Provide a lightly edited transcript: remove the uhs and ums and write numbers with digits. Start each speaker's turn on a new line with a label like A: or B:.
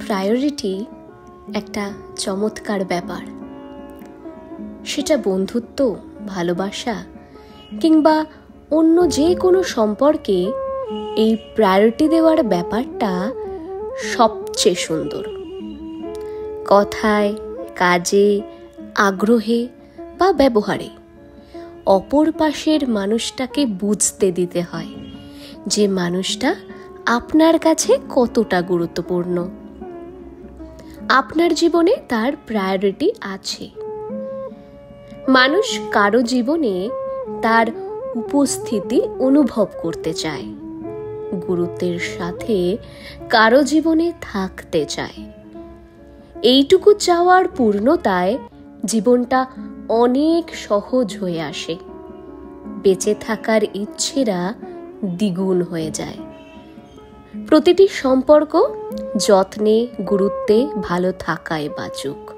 A: Priority একটা চমৎকার ব্যাপার। সেটা বন্ধুত্ব, ভালোবাসা কিংবা অন্য যে কোনো সম্পর্কে এই প্রায়োরিটি দেওয়ার ব্যাপারটা সবচেয়ে সুন্দর। কথায়, কাজে, আগ্রহে বা ব্যবহারে অপর পাশের মানুষটাকে বুঝতে দিতে হয় যে মানুষটা আপনার কাছে কতটা গুরুত্বপূর্ণ। আপনার জীবনে তার প্রায়োরিটি আছে। মানুষ কারো জীবনে তার উপস্থিতি অনুভব করতে চায়, গুরুত্বের সাথে কারো জীবনে থাকতে চায়। এইটুকু চাওয়ার পূর্ণতায় জীবনটা অনেক সহজ হয়ে আসে। বেঁচে থাকার ইচ্ছেরা দ্বিগুণ হয়ে যায়। প্রতিটি সম্পর্ক যত্নে, গুরুত্বে ভালো থাকায় বাঁচুক।